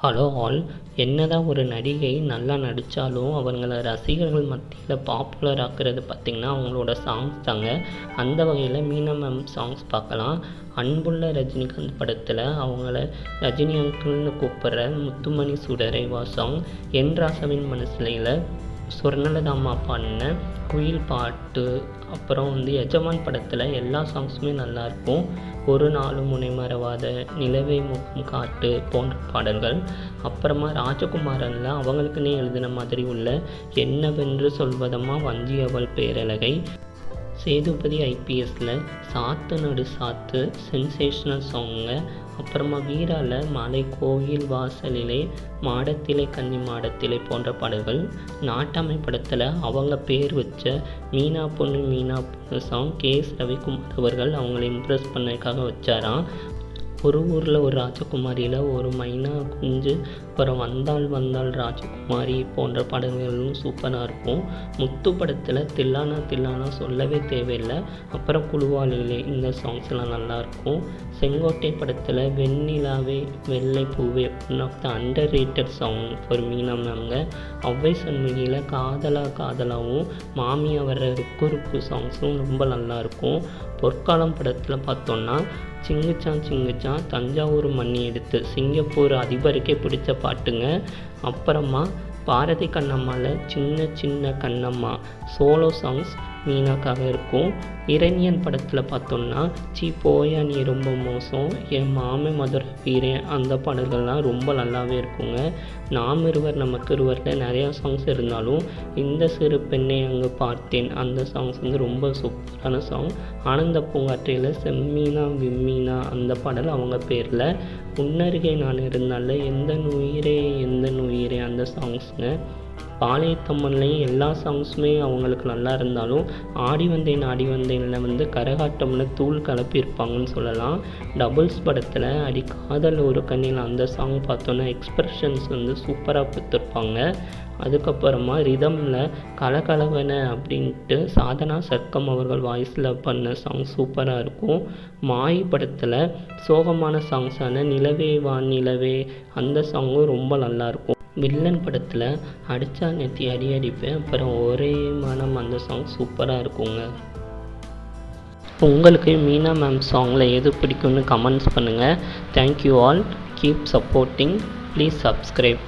Hello all. என்னதான் ஒரு நடிகை நல்லா நடித்தாலும் அவங்கள ரசிகர்கள் மத்தியில் பாப்புலர் ஆக்குறது பார்த்திங்கன்னா அவங்களோட சாங்ஸ் தாங்க. அந்த வகையில் மீனா மேம் சாங்ஸ் பார்க்கலாம். அன்புள்ள ரஜினிகாந்த் படத்தில் அவங்கள ரஜினி அங்கிள்னு கூப்பிட்ற முத்துமணி சுடரை வா சாங், என் ராசாவின் மனசிலையில் சொர்ணலதாம்மா பாடின குயில் பாட்டு, அப்புறம் எஜமான் படத்தில் எல்லா சாங்ஸுமே நல்லாயிருக்கும். ஒரு நாளும் முனை மறவாத, நிலவை முகம் காட்டு போன்ற பாடல்கள். அப்புறமா ராஜகுமாரனில் அவங்களுக்குன்னே எழுதின மாதிரி உள்ள என்னவென்று சொல்வதம்மா வஞ்சியவள் பேரழகை, சேதுபதி ஐபிஎஸ்சில் சாத்து நடு சாத்து சென்சேஷனல் சாங்குங்க. அப்புறமா வீராவில் மலை கோயில் வாசலிலே, மாடத்திலே கன்னி மாடத்திலே போன்ற பாடல்கள். நாட்டாமை படத்தில் அவங்க பேர் வச்ச மீனா பொண்ணு மீனா பொண்ணு சாங் கேஎஸ் ரவிக்குமார் அவர்கள் அவங்கள இம்ப்ரெஸ் பண்ணதுக்காக வச்சாராம். ஒரு ஊரில் ஒரு ராஜகுமாரியில் ஒரு மைனா குஞ்சு, அப்புறம் வந்தாள் வந்தாள் ராஜகுமாரி போன்ற பாடல்களும் சூப்பராக இருக்கும். முத்து படத்தில் தில்லானா தில்லானா சொல்லவே தேவையில்லை. அப்புறம் குழுவாளிலே இந்த சாங்ஸ்லாம் நல்லாயிருக்கும். செங்கோட்டை படத்தில் வெண்ணிலாவே வெள்ளை பூவே one of the underrated song for Meena மேம்ங்க. ஒளவை சண்முகியில் காதலா காதலாவும் மாமியா வர்ற ருக்கு ருக்கு சாங்ஸும் ரொம்ப நல்லாயிருக்கும். பொற்காலம் படத்தில் பார்த்தோன்னா சிங்குச்சான் சிங்குச்சான் தஞ்சாவூர் மண்ணி எடுத்து சிங்கப்பூர் அதிபருக்கே பிடிச்ச பாட்டுங்க. அப்புறமா பாரதி கண்ணம்மாவில் சின்ன சின்ன கண்ணம்மா சோலோ சாங்ஸ் மீனாக்காக இருக்கும். இரணியன் படத்தில் பார்த்தோம்னா போயா நீ ரொம்ப மோசம், என் மாமே மதுரை வீரன் அந்த பாடல்கள்லாம் ரொம்ப நல்லாவே இருக்குங்க. நாம் இருவர் நமக்கு இருவரில் நிறையா சாங்ஸ் இருந்தாலும் இந்த சிறு பெண்ணை அங்கே பார்த்தேன் அந்த சாங்ஸ் ரொம்ப சூப்பரான சாங். ஆனந்த பூங்காற்றையில் செம்மீனா விம்மீனா அந்த பாடல் அவங்க பேரில். உன்னருகே நான் இருந்தால எந்த உயிரே அந்த சாங்ஸுங்க. பாளையத்தம்மன்லேயும் எல்லா சாங்ஸுமே அவங்களுக்கு நல்லா இருந்தாலும் ஆடி வந்தேனில் கரகாட்டம்னு தூள் கலப்பியிருப்பாங்கன்னு சொல்லலாம். டபுள்ஸ் படத்தில் அடிக்காதல் ஒரு கண்ணில் அந்த சாங் பார்த்தோன்னா எக்ஸ்ப்ரெஷன்ஸ் சூப்பராக கொடுத்துருப்பாங்க. அதுக்கப்புறமா ரிதமில் கலகலவன அப்படின்ட்டு சாதனா சர்க்கம் அவர்கள் வாய்ஸில் பண்ண சாங் சூப்பராக இருக்கும். மாய் படத்தில் சோகமான சாங்ஸான நிலவே வான் நிலவே அந்த சாங்கும் ரொம்ப நல்லாயிருக்கும். வில்லன் படத்தில் அடித்தா நேத்தி அடி அடிப்பேன், அப்புறம் ஒரே மனம் அந்த சாங் சூப்பராக இருக்குங்க. உங்களுக்கு மீனா மேம் சாங்கில் எது பிடிக்கும்னு கமெண்ட்ஸ் பண்ணுங்கள். Thank you all. Keep supporting. Please subscribe.